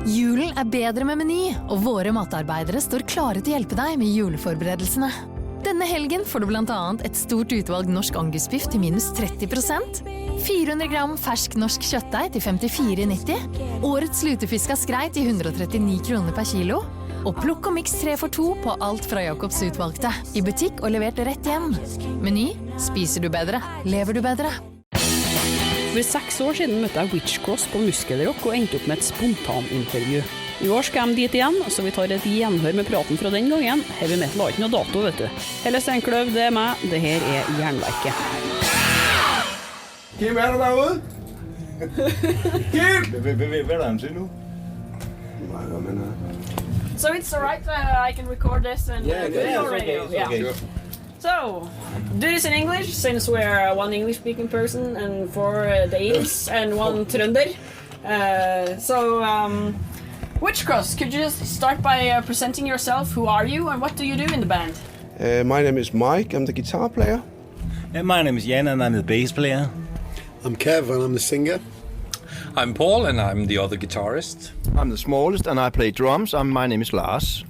Julen bedre med Meny, og våre matarbeidere står klare til å hjelpe deg med juleforberedelsene. Denne helgen får du blant annet et stort utvalg norsk angusbiff til minus 30%, 400 gram fersk norsk kjøttdeig til 54,90, årets lutefisk av skrei til 139 kroner per kilo, og plukk og miks 3 for 2 på alt fra Jakobs utvalgte, i butikk og levert rett hjem. Meny, spiser du bedre, lever du bedre. For 6 år siden møtte jeg Witchcross på Muskelrock og endte opp med et spontanintervju. I år skal de dit igjen, så vi tar et gjenhør med praten fra den gangen. Heavy metal har ikke noe dato, vet du. Hele Steinkløv, det meg. Det her Jernverket. Kim, du derude? Kim! Hvad er han til nu? So it's alright, I can record this and radio. Okay. So, do this in English, since we're one English-speaking person and 4 Danes and 1 Trønder. Witchcross, could you just start by presenting yourself? Who are you and what do you do in the band? My name is Mike, I'm the guitar player. My name is Jan and I'm the bass player. I'm Kev and I'm the singer. I'm Paul and I'm the other guitarist. I'm the smallest and I play drums. My name is Lars.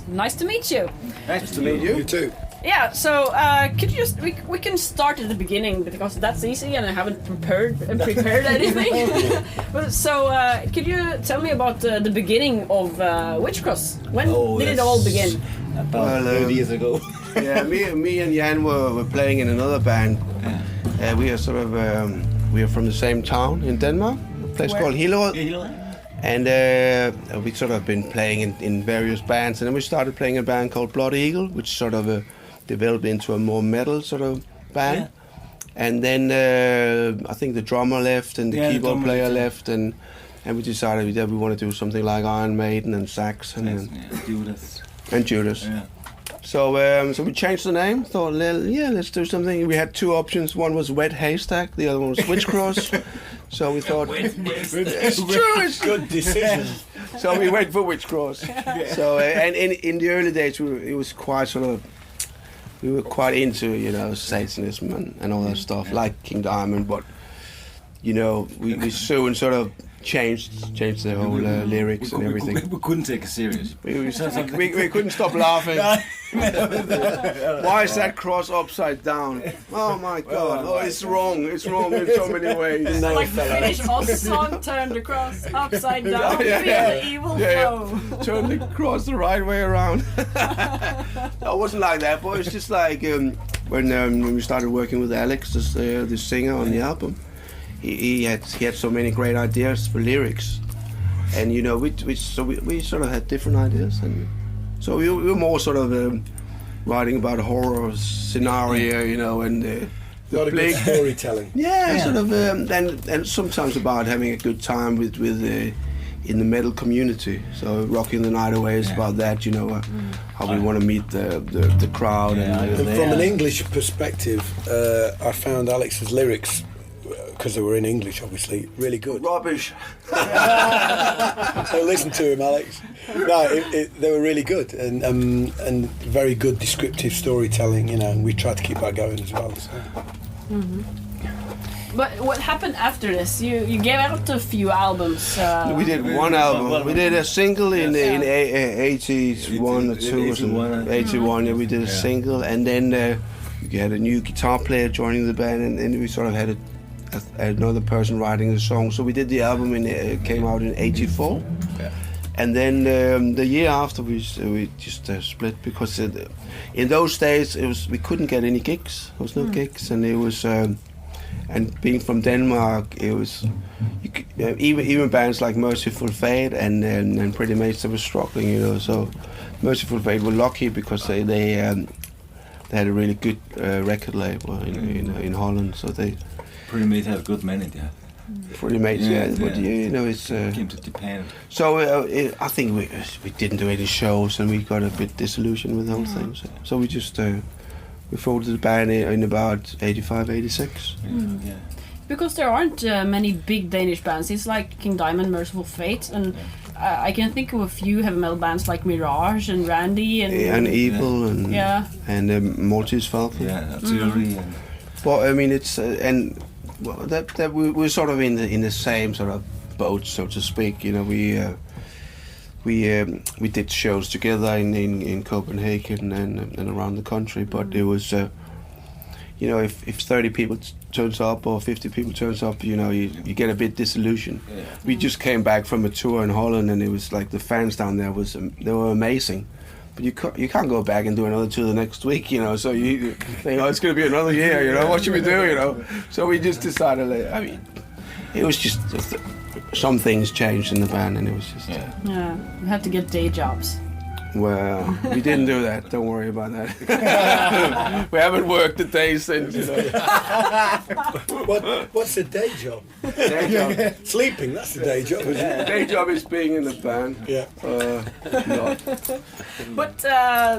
Nice to meet you. Nice to meet you. You too. Yeah, so could you just, we can start at the beginning because that's easy and I haven't prepared anything. So could you tell me about the beginning of Witchcross? When did it all begin? About 30 years ago. Yeah, me and Jan were playing in another band. We are sort of we are from the same town in Denmark, a place called Hele. And we sort of been playing in various bands, and then we started playing a band called Blood Eagle, which sort of developed into a more metal sort of band. Yeah. And then I think the drummer left and the keyboard player left, and we decided that we want to do something like Iron Maiden and Saxon and Judas. Yeah. So we changed the name. Thought, let's do something. We had 2 options. One was Wet Haystack. The other one was Witchcross. So we thought it's true. It's good decision. So we went for Witchcross. So and in the early days, it was quite sort of. We were quite into satanism and all that stuff, like King Diamond. But we soon sort of changed the whole lyrics and everything. We couldn't take it serious. We couldn't stop laughing. Why is that cross upside down? Oh my God! Oh, it's wrong. It's wrong in so many ways. Like the Finnish Oz song, turn the cross upside down. Feel the evil flow. Turn the cross the right way around. No, it wasn't like that, but it's just like when we started working with Alex, the singer on the album. He had so many great ideas for lyrics, and we sort of had different ideas, and so we were more sort of writing about horror scenario, and a lot of good storytelling. Sort of, and sometimes about having a good time with in the metal community. So Rocking the Night Away is about that, how we want to meet the crowd. And from an English perspective, I found Alex's lyrics, because they were in English, obviously, really good. Rubbish. So listen to him, Alex. No, they were really good and very good descriptive storytelling, and we tried to keep that going as well. So. Mm-hmm. But what happened after this? You gave out a few albums. We did one album. We did a single in 81 or 2 or something. 81, we did a single, and then we had a new guitar player joining the band, and we sort of had another person writing the song. So we did the album, and it came out in 84. Yeah. And then the year after we just split, because in those days we couldn't get any gigs. There was no gigs, and it was and being from Denmark, it was even bands like Merciful Fate and Pretty Mates, they were struggling, So Merciful Fate were lucky because they had a really good record label in Holland, so they. Pretty Mates had a good manager. Pretty Mates, but it's. Came to Japan. So I think we didn't do any shows, and we got a bit disillusioned with the whole thing. So we just we folded the band in about 85, 86. Yeah. Because there aren't many big Danish bands. It's like King Diamond, Merciful Fate, and I can think of a few heavy metal bands like Mirage and Randy and Evil and Maltese Falcon. Yeah, absolutely. But I mean, it's that we're sort of in the same sort of boat, so to speak. You know, we did shows together in Copenhagen and around the country, but it was, you know, if 30 people turns up or 50 people turns up, you know, you get a bit disillusioned. Yeah. We just came back from a tour in Holland, and it was like the fans down there they were amazing. But you can't go back and do another tour the next week, you know. So you think, oh, it's going to be another year, you know. What should we do, you know? So we just decided. I mean, it was just some things changed in the band, and it was just. Yeah, you had to get day jobs. Well, we didn't do that. Don't worry about that. We haven't worked a day since. You know. What's a day job? Day job. Sleeping. That's a day job, isn't it? Day job is being in the band. Yeah. No. But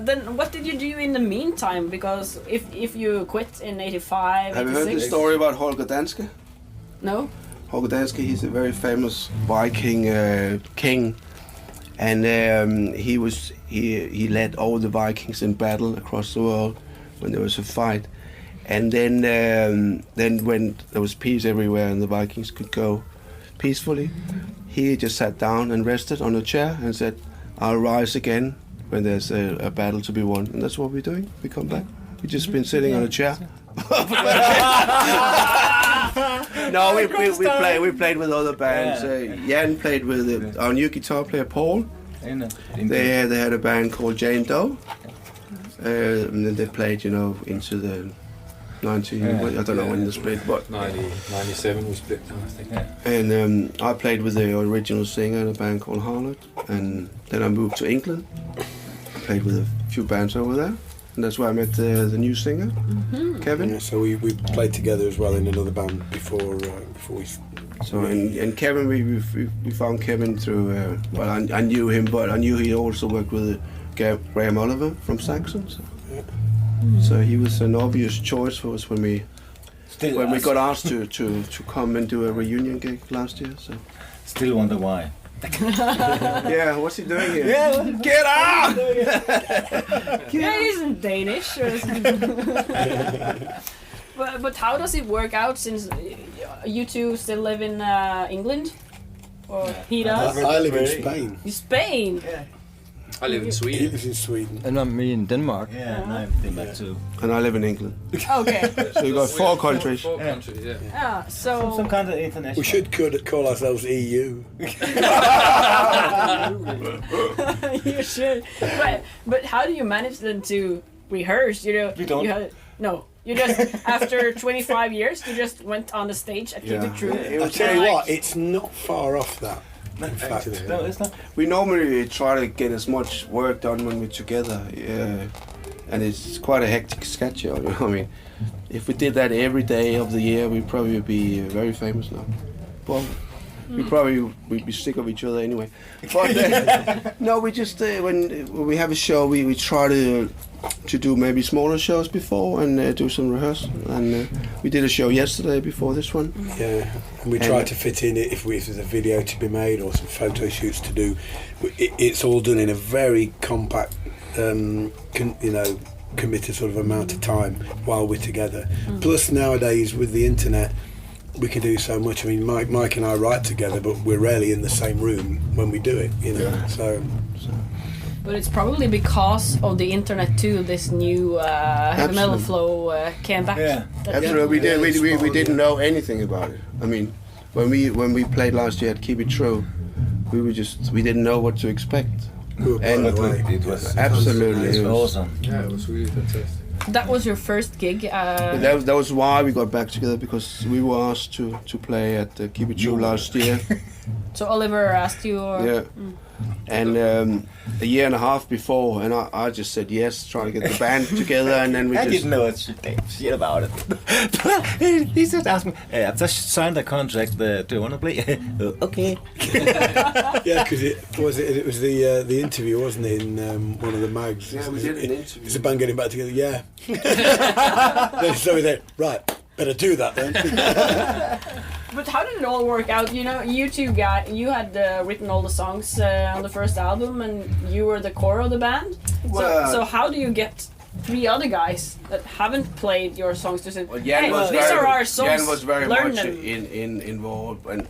then, what did you do in the meantime? Because if you quit in '85, have you heard the story about Holger Danske? No. Holger Danske, he's a very famous Viking king. And he led all the Vikings in battle across the world when there was a fight, and then when there was peace everywhere and the Vikings could go peacefully, he just sat down and rested on a chair and said, "I'll rise again when there's a battle to be won." And that's what we're doing. We come back. We've just been sitting on a chair. No, we played with other bands. Jan played with our new guitar player Paul. They had a band called Jane Doe, and then they played, you know, into the 90. I don't know when they split, but 97 we split, I think. And I played with the original singer in a band called Harlot, and then I moved to England. Played with a few bands over there. And that's where I met the new singer, Kevin. Yeah, so we played together as well in another band before we. So and Kevin, we found Kevin through. Well, I knew him, but I knew he also worked with Graham Oliver from Saxon. So he was an obvious choice for us when we got asked to come and do a reunion gig last year. So Still wonder why. yeah, what's he doing here? Yeah, get out! Yeah, he isn't Danish. But how does it work out, since you two still live in England? Or he does? I live in Spain. In Spain? Yeah. I live in He Sweden. lives in Sweden. And I'm me in Denmark. Yeah, and I've been back too. And I live in England. Okay. So you got four countries. Four countries, yeah. Yeah, so... Some kind of international. We should call ourselves EU. You should. But how do you manage then to rehearse? You know, We don't. You just after 25 years, you just went on the stage at Keep It True. I'll tell you what, it's not far off that. In fact, No, it's not. We normally try to get as much work done when we're together, and it's quite a hectic schedule. You know, I mean, if we did that every day of the year, we'd probably be very famous now. Well, we'd be sick of each other anyway. But no, we just when we have a show, we try to do maybe smaller shows before and do some rehearsal. And we did a show yesterday before this one. yeah, and we try to fit in it if there's a video to be made or some photo shoots to do. It's all done in a very compact, committed sort of amount of time while we're together. Plus nowadays with the internet, we can do so much. I mean, Mike and I write together, but we're rarely in the same room when we do it, you know. Yeah. So. But it's probably because of the internet too. This new heavy metal flow came back. Yeah. Absolutely, we didn't know anything about it. I mean, when we played last year at Keep It True, we didn't know what to expect. And It was absolutely awesome. Yeah, it was really fantastic. That was your first gig. But that was why we got back together, because we were asked to play at Keep It True last year. So Oliver asked you, or Yeah. And a year and a half before, and I just said yes, trying to get the band together, and then we I just... didn't know shit about it. He just asked me, I've just signed a contract, do you want to play? Okay. Yeah, because it was the interview, wasn't it, in one of the mags? Yeah, we did an interview. Is the band getting back together? Yeah. So we said, right, better do that then. But how did it all work out? You know, you two you had written all the songs on the first album, and you were the core of the band. Well, so how do you get 3 other guys that haven't played your songs to say, Well, hey, these are our songs, Jan was very learn much them. involved, and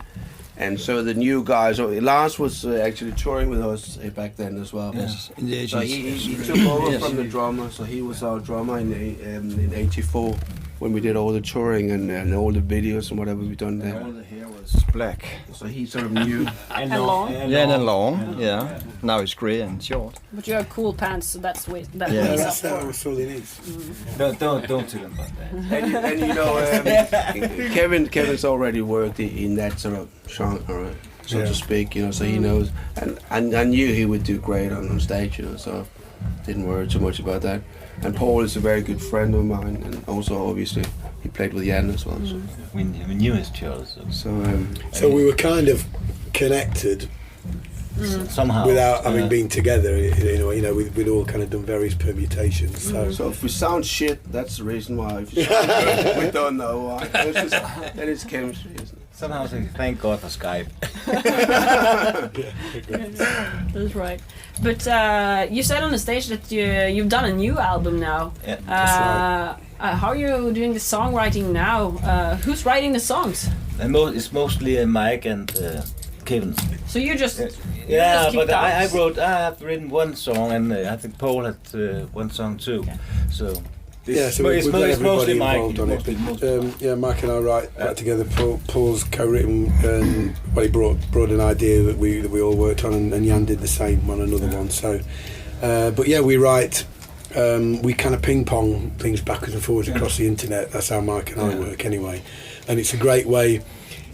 And so the new guys, Lars was actually touring with us back then as well. Yes, in the 80s. So he took over from the drummer, so he was our drummer in '84 when we did all the touring and all the videos and whatever we done there. All the hair was black. So he sort of knew. And long. Yeah, and long. Yeah. Now it's grey and short. But you have cool pants, so that's Yeah. That's all he needs. Don't tell them about that. And you know, Kevin's already worked in that sort of genre, so to speak. You know, so he knows. And I knew he would do great on stage. You know, so didn't worry too much about that. And Paul is a very good friend of mine, and also obviously he played with Jan as well. So, We knew his choice. so we were kind of connected Somehow. without having been together. You know, we'd all kind of done various permutations. so if we sound shit, that's the reason why. If you sound good, we don't know why. That is chemistry, isn't it? Somehow say, thank God for Skype. That's right. But you said on the stage that you've done a new album now. Yeah, that's How are you doing the songwriting now? Who's writing the songs? And it's mostly Mike and Kevin. So you just Yeah, keep but I dance. have written one song, and I think Paul had one song too. Okay. So So we've got it's mostly everybody Mike. involved on it. Mostly. Mike and I write together. Paul's co-written, and he brought an idea that we all worked on, and Jan did the same on another one. So, but yeah, we write. We kind of ping pong things backwards and forwards across the internet. That's how Mike and I work anyway, and it's a great way.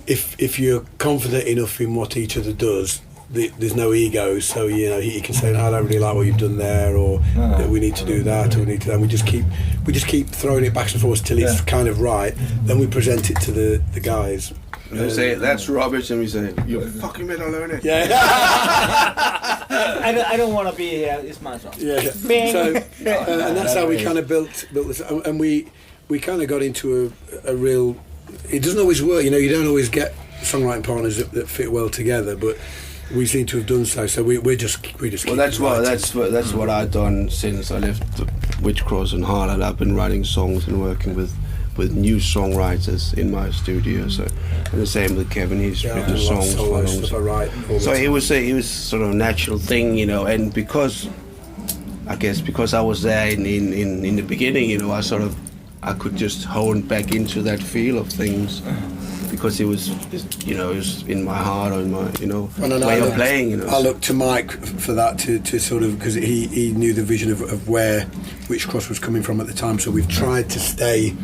If you're confident enough in what each other does, there's no ego, so you know he can say, no, I don't really like what you've done there, or we need to do that, or we need to. And we just keep throwing it back and forth till it's kind of right. Then we present it to the guys. They say that's rubbish, and we say you fucking better learn it. Yeah. I don't want to be here. It's my song. Yeah. So and that's how we kind of built this, and we kind of got into a real. It doesn't always work, you know. You don't always get songwriting partners that fit well together, but we seem to have done so. So we just Well, that's what I've done since I left Witchcross and Harlan. I've been writing songs and working with new songwriters in my studio. So and the same with Kevin. He's written songs for long. Stuff I write So it was sort of a natural thing, you know. And because I was there in the beginning, you know, I could just hone back into that feel of things. Because it was in my heart or in my, way of playing, you know. I looked to Mike for that to sort of, because he knew the vision of where Witchcross was coming from at the time. So we've tried to stay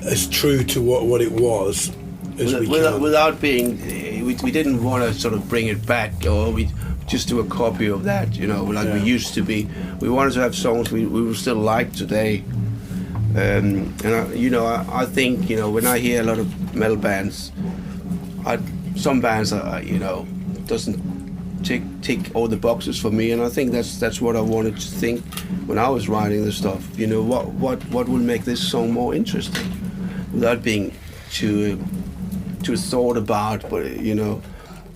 as true to what it was as we can. Without being, we didn't want to sort of bring it back, or we just do a copy of that, like we used to be. We wanted to have songs we would still like today. And I think when I hear a lot of metal bands, some bands are doesn't tick all the boxes for me, and I think that's what I wanted to think when I was writing the stuff. What will make this song more interesting, without being too thought about, but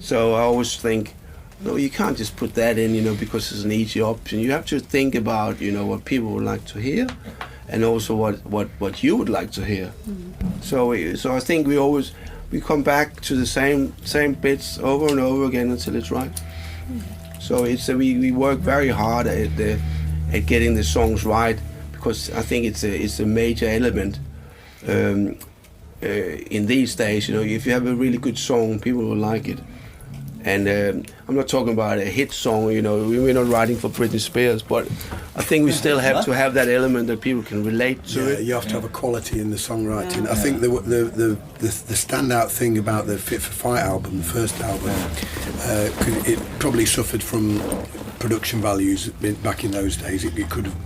So I always think, no, you can't just put that in, because it's an easy option. You have to think about what people would like to hear. And also what you would like to hear. So I think we come back to the same bits over and over again until it's right. So we work very hard at getting the songs right, because I think it's a major element in these days. If you have a really good song, people will like it. And I'm not talking about a hit song, we're not writing for Britney Spears, but I think we still have to have that element that people can relate to. Yeah, you have to have a quality in the songwriting. I think the standout thing about the Fit for Fight album, the first album, it probably suffered from production values back in those days. It could have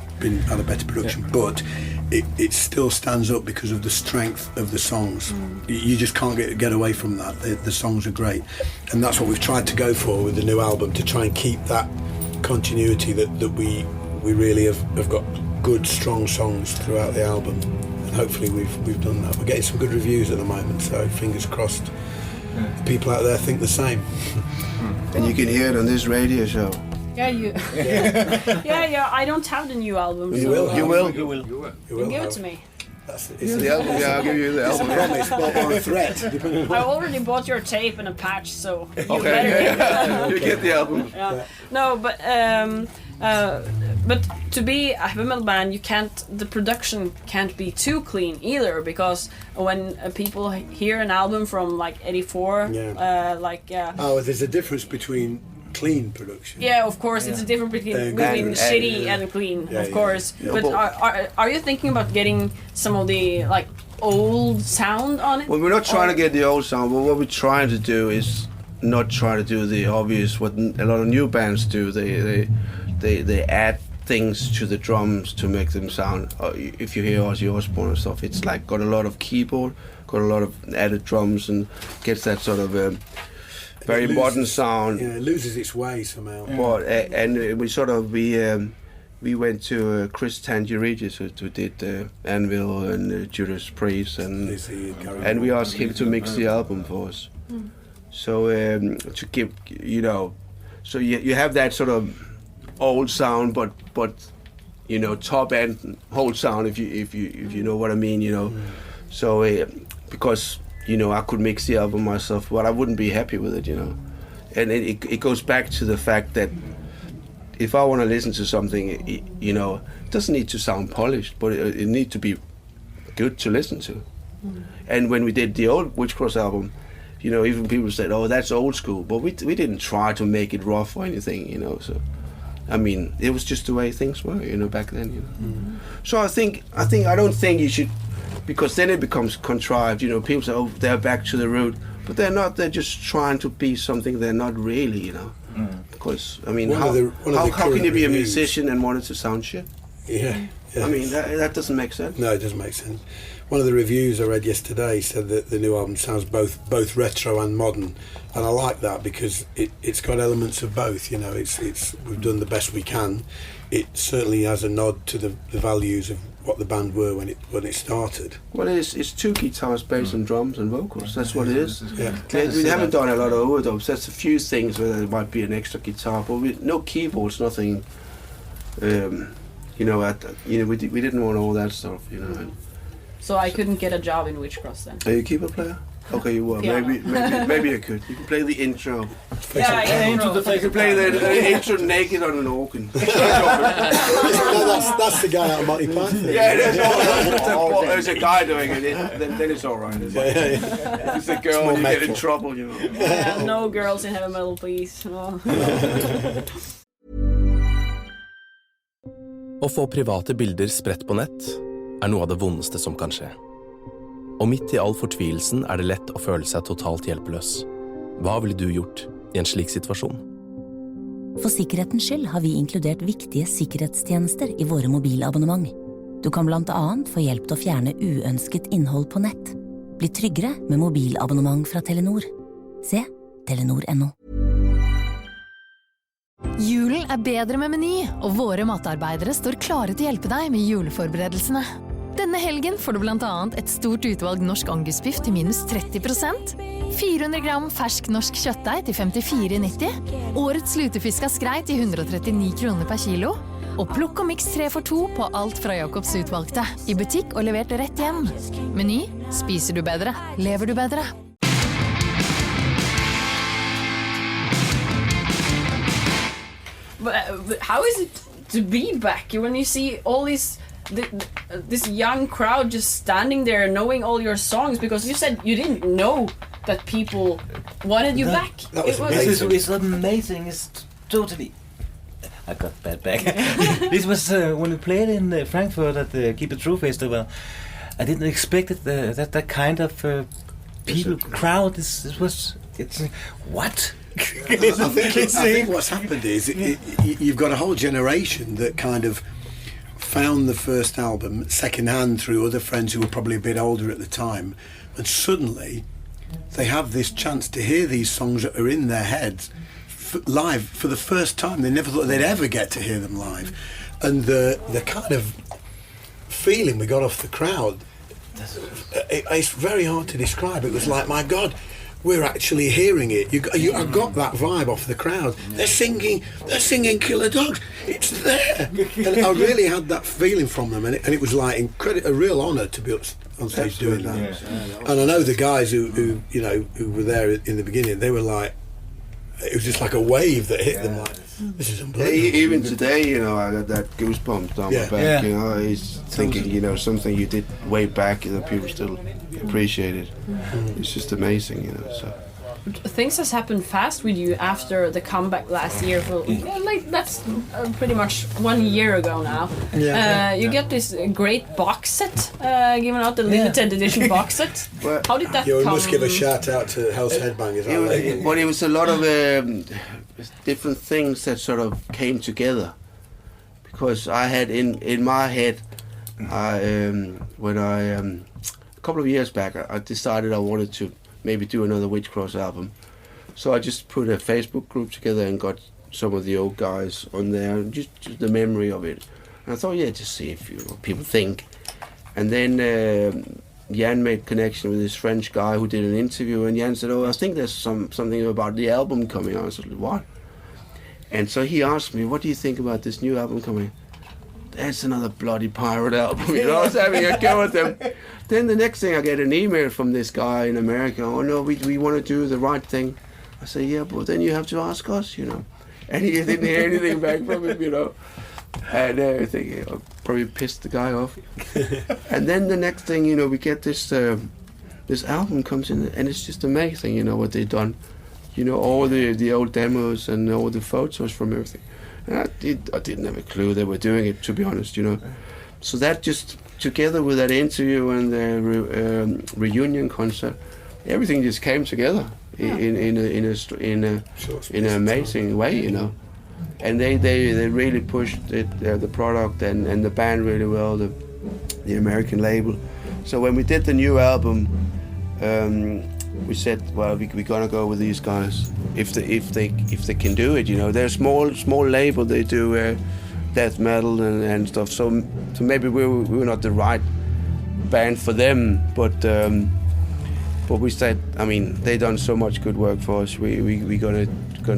had a better production, but it still stands up because of the strength of the songs. You just can't get away from that. The songs are great, and that's what we've tried to go for with the new album, to try and keep that continuity that we really have got good, strong songs throughout the album, and hopefully we've done that. We're getting some good reviews at the moment, so fingers crossed people out there think the same. And you can hear it on this radio show. Yeah, yeah. I don't have the new album. You will. You give it to me. It's The album, yeah, I'll give you the It's a album. promise, or a threat, depending on I already bought your tape and a patch, so you Okay, better you get the album. Yeah. No, but to be a heavy metal band, the production can't be too clean either, because when people hear an album from like '84, Oh, there's a difference between clean production. yeah, of course, it's a difference between shitty and clean, of course. Yeah. But are you thinking about getting some of the like old sound on it? Well, we're not trying to get the old sound, but what we're trying to do is not try to do the obvious, what a lot of new bands do. They add things to the drums to make them sound. If you hear Ozzy Osbourne and stuff, it's like got a lot of keyboard, got a lot of added drums, and gets that sort of very modern sound. Yeah, it loses its way somehow. But and we went to Chris Tangeridis, who did Anvil and Judas Priest, and we asked him to mix the album for us. So to give, so you have that sort of old sound, but top end whole sound, if you know what I mean, So because I could mix the album myself, but I wouldn't be happy with it, And it goes back to the fact that if I want to listen to something, it doesn't need to sound polished, but it needs to be good to listen to. And when we did the old Witchcross album, even people said, "Oh, that's old school," but we didn't try to make it rough or anything, So, I mean, it was just the way things were, back then. So I don't think you should, because then it becomes contrived. People say, "Oh, they're back to the root," but they're not. They're just trying to be something they're not really, Because I mean, how can you be a musician and want it to sound shit? Yeah. I mean, that doesn't make sense. No, it doesn't make sense. One of the reviews I read yesterday said that the new album sounds both retro and modern, and I like that because it's got elements of both. We've done the best we can. It certainly has a nod to the values of what the band were when it started. Well, it's two guitars, bass and drums and vocals. That's what it is. Yeah. We haven't done a lot of overdubs. There's a few things where there might be an extra guitar, but no keyboards, nothing. We didn't want all that stuff. So I couldn't get a job in Witchcross then. Are you a keyboard player? Okay, you were. Yeah. Maybe you could. You can play the intro. Yeah, You can play the intro naked on an organ. That's the guy out of Monty Python. Yeah, there's a guy doing it. Then it's all right. If it's a girl, you get in trouble. Yeah, no girls in heavy metal, please. No. Å få private bilder spredt på nett noe av det vondeste som kan skje. Og midt i all fortvilelsen det lett å føle seg totalt hjelpeløs. Hva ville du gjort i en slik situasjon? For sikkerhetens skyld har vi inkludert viktige sikkerhetstjenester i våre mobilabonnement. Du kan blant annet få hjelp til å fjerne uønsket innhold på nett. Bli tryggere med mobilabonnement fra Telenor. Se telenor.no. Julen bedre med Meny, og våre matarbeidere står klare til å hjelpe deg med juleforberedelsene. Denne helgen får du blant annet et stort utvalg norsk angusbiff til minus 30%, 400 gram fersk norsk kjøttdeig til 54,90, årets lutefisk av skrei til 139 kroner per kilo, og plukk og miks 3 for 2 på alt fra Jakobs utvalgte, i butikk og levert rett hjem. Meny, spiser du bedre, lever du bedre. But how is it to be back when you see all this young crowd just standing there knowing all your songs, because you said you didn't know that people wanted you back? That was amazing. It's amazing. It's totally. I got bad back. This was when we played in Frankfurt at the Keep It True Festival. I didn't expect it, that kind of people crowd. It's what? I think what's happened is you've got a whole generation that kind of found the first album secondhand through other friends who were probably a bit older at the time, and suddenly they have this chance to hear these songs that are in their heads live for the first time. They never thought they'd ever get to hear them live, and the kind of feeling we got off the crowd, it's very hard to describe. It was like, my God, we're actually hearing it. I got that vibe off the crowd. They're singing Killer Dogs. It's there. And I really had that feeling from them, and it was like a real honour to be on stage doing that. Yeah. And I know the guys who were there in the beginning, they were like, it was just like a wave that hit them. Like, this is unbelievable. Even today, I got that goosebumps down my back. It's thinking, something you did way back, people still appreciate it. It's just amazing, so. Things has happened fast with you after the comeback last year. That's pretty much 1 year ago now. You get this great box set given out, the limited edition box set. How did that come? We must give a shout out to Hell's Headbangers. But it was a lot of different things that sort of came together, because I had in my head, when I a couple of years back, I decided I wanted to maybe do another Witchcross album. So I just put a Facebook group together and got some of the old guys on there, just the memory of it. And I thought, just see if people think. And then Jan made connection with this French guy who did an interview, and Jan said, I think there's something about the album coming out. I said, what? And so he asked me, what do you think about this new album coming? That's another bloody pirate album. I was having a go at them. Then the next thing, I get an email from this guy in America. Oh no, we want to do the right thing. I say, but then you have to ask us, And he didn't hear anything back from him, And I think probably pissed the guy off. And then the next thing, we get this album comes in, and it's just amazing, what they've done. All the old demos and all the photos from everything. And I didn't have a clue they were doing it, to be honest, So that just, together with that interview and the reunion concert, everything just came together in an amazing way, And they really pushed it, the product and the band really well, the American label. So when we did the new album, we said, well, we're gonna go with these guys if they can do it. They're a small label. They do death metal and stuff. So maybe we were not the right band for them, but we said, they done so much good work for us. We gonna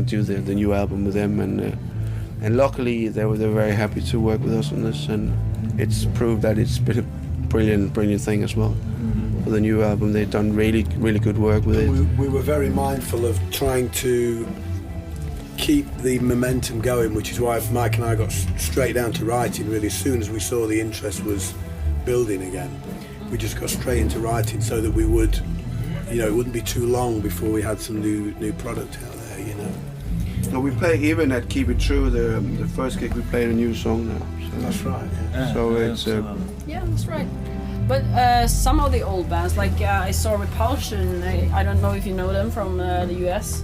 do the new album with them, and luckily they were very happy to work with us on this, and it's proved that it's been a brilliant thing as well. For the new album, they've done really good work with it. We were very mindful of trying to keep the momentum going, which is why Mike and I got straight down to writing really as soon as we saw the interest was building again. We just got straight into writing so that we would, it wouldn't be too long before we had some new product out there, No, we play even at Keep It True, the first gig we played a new song now. So. That's right. Yeah. So it's that's right. But some of the old bands, like I saw Repulsion, I don't know if you know them from the US,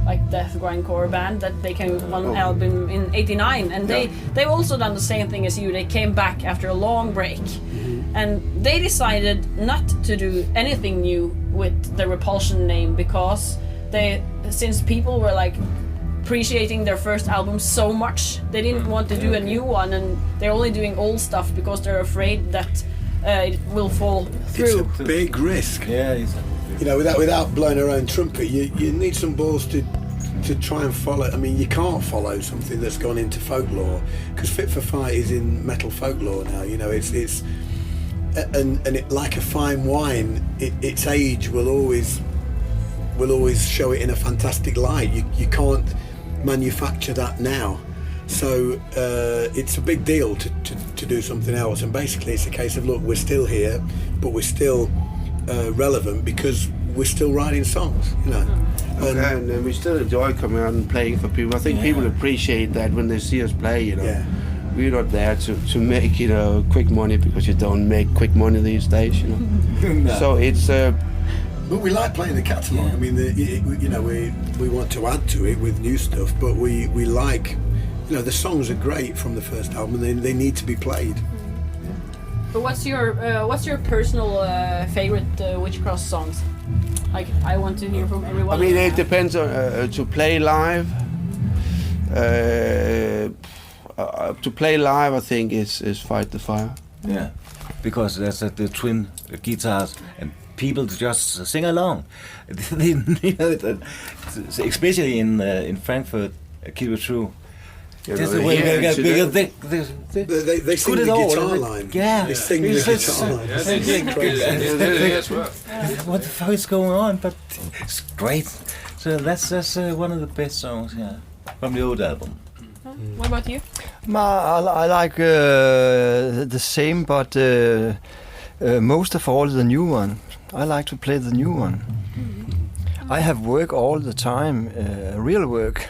like death grindcore band, that they came with one album in '89, and they've also done the same thing as you. They came back after a long break, and they decided not to do anything new with the Repulsion name, because since people were like appreciating their first album so much, they didn't want to do a new one, and they're only doing old stuff because they're afraid that it will fall through. It's a big risk. Without blowing our own trumpet, you need some balls to try and follow. You can't follow something that's gone into folklore, because Fit for Fight is in metal folklore now. It's and it, like a fine wine, its age will always show it in a fantastic light. You can't manufacture that now, so it's a big deal to do something else. And basically it's a case of, look, we're still here, but we're still relevant because we're still writing songs, and we still enjoy coming out and playing for people. I think people appreciate that when they see us play. We're not there to make quick money, because you don't make quick money these days. No. So it's but we like playing the catalogue. We want to add to it with new stuff, but we like, the songs are great from the first album, and they need to be played. But what's your personal favorite Witchcross songs? Like, I want to hear from everyone. It depends on to play live. To play live, I think is Fight the Fire. Yeah, because there's the twin guitars and people to just sing along. Especially in Frankfurt, keep it true. Just the way they sing the guitar line. Yeah, they sing the guitar line. What the fuck is going on? But it's great. So that's one of the best songs, from the old album. What about you? I like the same, but most of all the new one. I like to play the new one. I have work all the time, real work.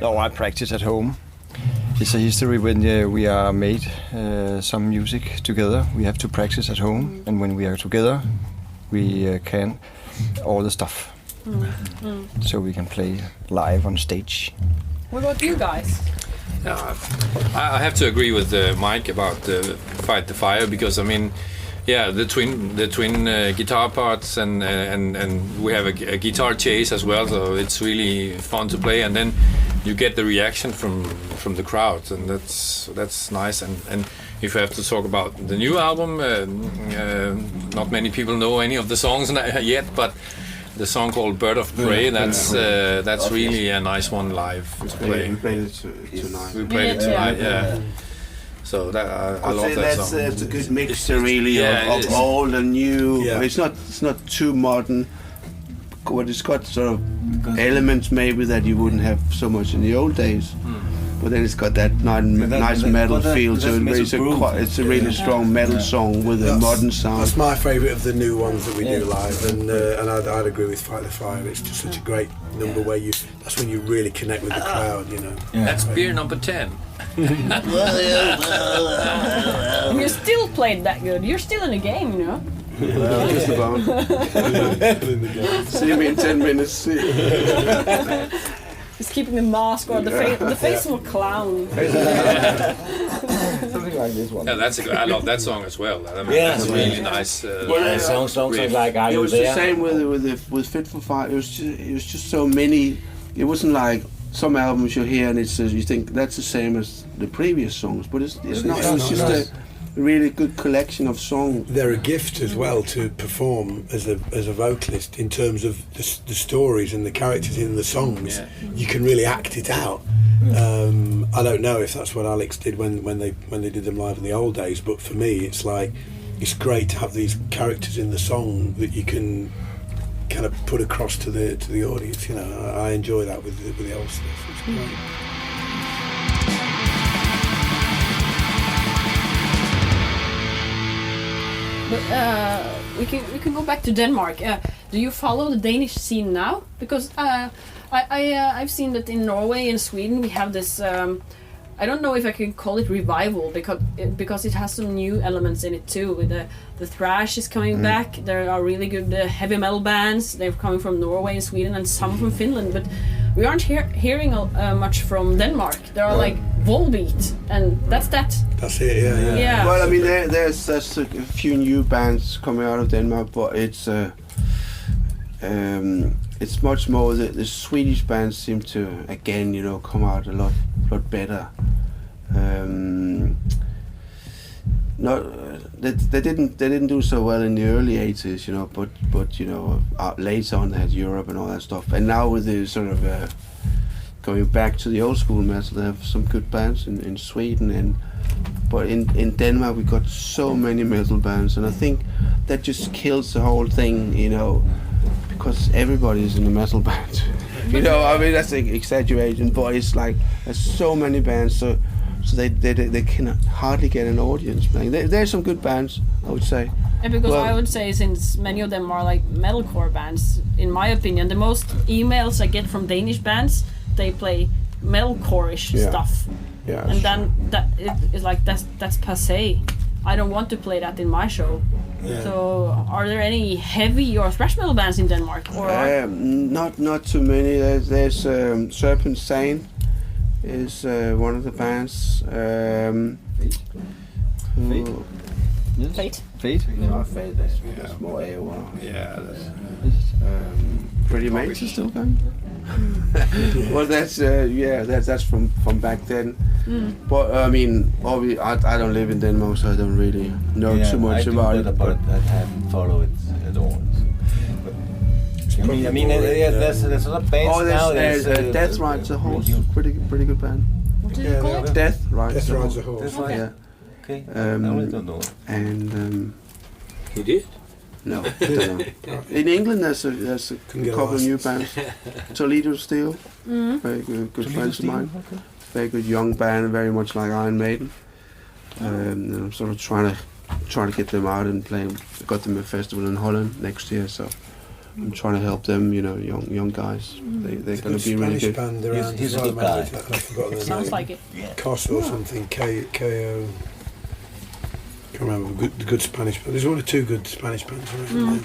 No, I practice at home. It's a history when we are made some music together. We have to practice at home, and when we are together, we can all the stuff. So we can play live on stage. What about you guys? I have to agree with Mike about Fight the Fire, because I mean, the twin guitar parts, and we have a guitar chase as well, so it's really fun to play, and then you get the reaction from the crowd, and that's nice. And if you have to talk about the new album, not many people know any of the songs yet, but the song called Bird of Prey, that's really a nice one live to play. We played it tonight. We played it tonight, yeah. So that I love that song. It's a good mixture, really, of old and new. Yeah. It's not too modern, but it's got sort of elements maybe that you wouldn't have so much in the old days. But then it's got that nice metal feel to it. It's a really strong metal song with a modern sound. That's my favourite of the new ones that we do live, and I'd agree with Fight the Fire. It's just such a great number where that's when you really connect with the crowd, you know. That's beer number 10. You still played that good. You're still in the game, you know. Just about. See me in 10 minutes. Just keeping the mask or the face of a clown. Something like this one. Yeah, I love that song as well. I mean, that's really nice. Songs like it was the same with Fit for Fight. It was just so many. It wasn't like some albums you hear and you think that's the same as the previous songs, but it's not. It's just a really good collection of songs. They're a gift as well to perform as a vocalist in terms of the stories and the characters in the songs. Yeah. You can really act it out. I don't know if that's what Alex did when they did them live in the old days, but for me it's like it's great to have these characters in the song that you can kind of put across to the audience. You know, I enjoy that with the old stuff. It's great. But we can go back to Denmark. Do you follow the Danish scene now? Because I've seen that in Norway and Sweden we have this. I don't know if I can call it revival because it has some new elements in it too. With the thrash is coming back. There are really good heavy metal bands. They're coming from Norway and Sweden and some from Finland. But we aren't hearing much from Denmark. There are like Volbeat, and that's that. That's it, yeah. Well, I mean, there's a few new bands coming out of Denmark, but it's much more the Swedish bands seem to again, you know, come out a lot better. They didn't do so well in the early 80s, you know, but you know, later on they had Europe and all that stuff, and now with the sort of going back to the old school metal, they have some good bands in Sweden, but in Denmark we got so many metal bands, and I think that just kills the whole thing, you know, because everybody's in a metal band. You know, I mean, that's exaggerating, but it's like there's so many bands, so they can hardly get an audience playing. There's some good bands, I would say. And because I would say, since many of them are like metalcore bands, in my opinion, the most emails I get from Danish bands, they play metalcore-ish stuff. Yeah. And then it's like that's passé. I don't want to play that in my show. Yeah. So, are there any heavy or thrash metal bands in Denmark? Or not too many. There's Serpent Sane is one of the bands. Fate. No, Fate. That's more AOR. Yeah. Pretty Mates is still going. Well, that's that's from back then. But I mean, I don't live in Denmark, so I don't really know too much about it. But I haven't followed it at all. I mean, there's a lot of bands now. There's Death Rides a Horse, pretty good band. What did you call it? Death Rides a Horse. Okay. Yeah. Okay. I really don't know. And You did? no, I don't know. In England, there's a couple of new bands. Toledo Steel, very good friends of mine. Okay. Very good young band, very much like Iron Maiden. And I'm sort of trying to get them out and play. Got them a festival in Holland next year, so I'm trying to help them. You know, young guys. They're going to be really good. Band He's a good guy. I forgot the Sounds name. like it. Koss or something. KO. Can't remember the good Spanish band. There's one or two good Spanish bands. Right?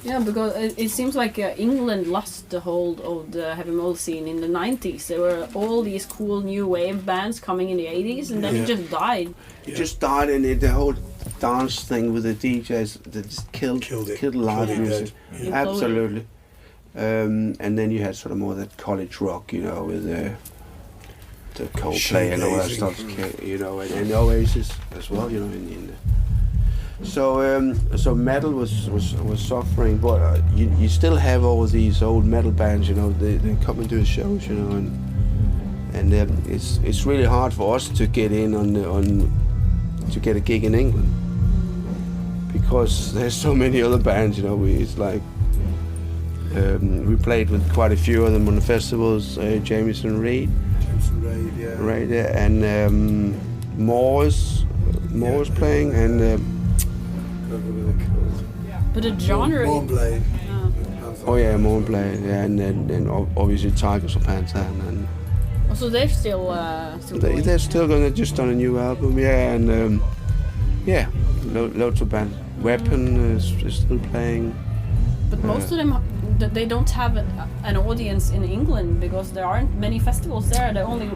Yeah, because it seems like England lost the hold of the heavy metal scene in the 90s. There were all these cool new wave bands coming in the 80s, and then it just died. It just died, and the whole dance thing with the DJs that just killed live music. Yeah. Absolutely. And then you had sort of more that college rock, you know, with the Coldplay and all that stuff, you know, and Oasis as well, you know. So metal was suffering, but you still have all these old metal bands, you know. They come and do the shows, you know, and it's really hard for us to get in to get a gig in England because there's so many other bands, you know. It's like we played with quite a few of them on the festivals. Jameson Reid, and Moore's playing, and But the genre... Mournblade. Mournblade, and then obviously Tigers of Pantan, and So they're still going. they're still gonna just on a new album, and loads of bands. Weapon is still playing. But most of them, they don't have an audience in England because there aren't many festivals there. The only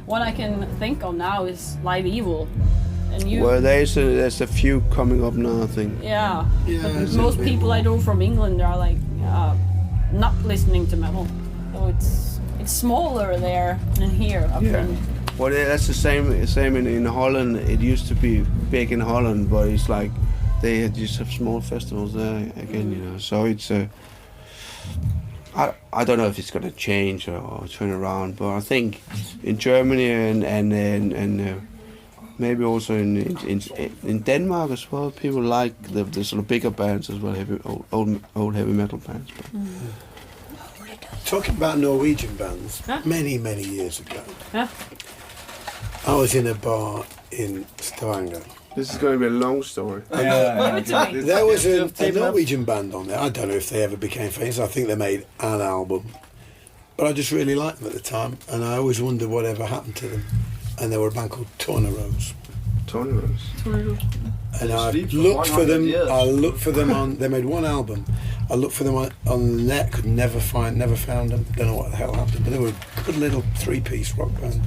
one I can think of now is Live Evil. Well, there's a few coming up now, I think. Yeah. But most people I know from England are like not listening to metal. So it's smaller there than here. Well, that's the same in Holland. It used to be big in Holland, but it's like they just have small festivals there again, you know. So it's I don't know if it's going to change or turn around, but I think in Germany and maybe also in Denmark as well, people like the sort of bigger bands as well, old heavy metal bands. Talking about Norwegian bands, many years ago, I was in a bar in Stavanger. This is going to be a long story. There was a Norwegian band on there. I don't know if they ever became famous. I think they made an album. But I just really liked them at the time, and I always wondered whatever happened to them. And they were a band called Tornaros. And I looked for them. They made one album. I looked for them on the net, could never found them. Don't know what the hell happened, but they were a good little 3-piece rock band.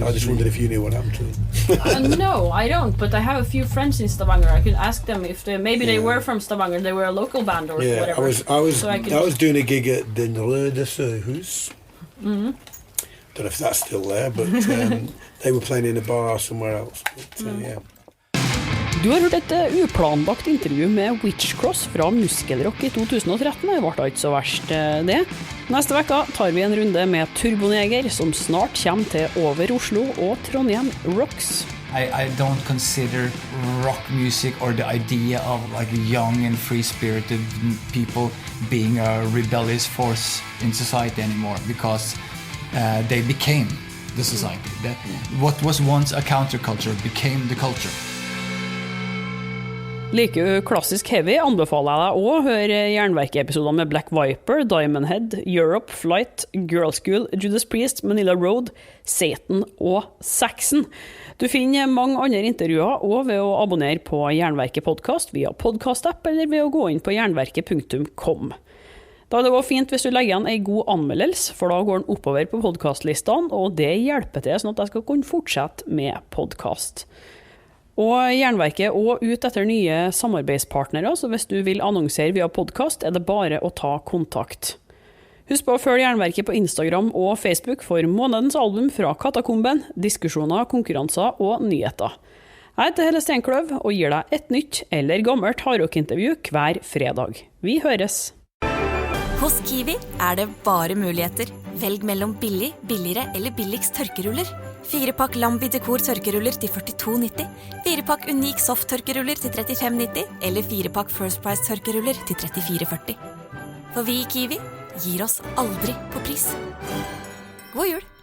I just wondered if you knew what happened to them. No, I don't, but I have a few friends in Stavanger. I could ask them if they were from Stavanger, they were a local band or whatever. I was doing a gig at the Røde Sørhus. Don't know if that's still there, but they were playing in a bar somewhere else. But, Du har hørt et uplanlagt intervju med Witchcross fra Muskelrock i 2013. Det var ikke så verst, det. Neste vekka tar vi en runde med Turboneger, som snart kommer til over Oslo og Trondheim Rocks. I don't consider rock music or the idea of like young and free-spirited people being a rebellious force in society anymore, because they became the society. What was once a counterculture became the culture. Like klassisk heavy anbefaler jeg deg å høre Jernverket-episoder med Black Viper, Diamond Head, Europe, Flight, Girl School, Judas Priest, Manila Road, Satan og Saxon. Du finner mange andre intervjuer og ved å abonnere på Jernverket podcast via podcast-app eller ved å gå inn på jernverket.com. Da er det også fint hvis du legger igjen en god anmeldelse, for da går den oppover på podcastlistene, og det hjelper til sånn at jeg skal kunne fortsette med podcast. Og Jernverket er ut etter nye samarbeidspartnere, så hvis du vil annonsere via podcast, er det bare å ta kontakt. Husk på å følge Jernverket på Instagram og Facebook for månedens album fra Katakomben, diskusjoner, konkurranser og nyheter. Jeg heter Hele Steinkløv og gir deg et nytt eller gammelt hardrock-intervju hver fredag. Vi høres! Hos Kiwi det bare muligheter. Velg mellom billig, billigere eller billigst tørkeruller. 4-pakk Lambi Decor tørkeruller til 42,90. 4-pakk Unik Soft tørkeruller til 35,90. Eller 4-pakk First Price tørkeruller til 34,40. For vi i Kiwi gir oss aldri på pris. God jul!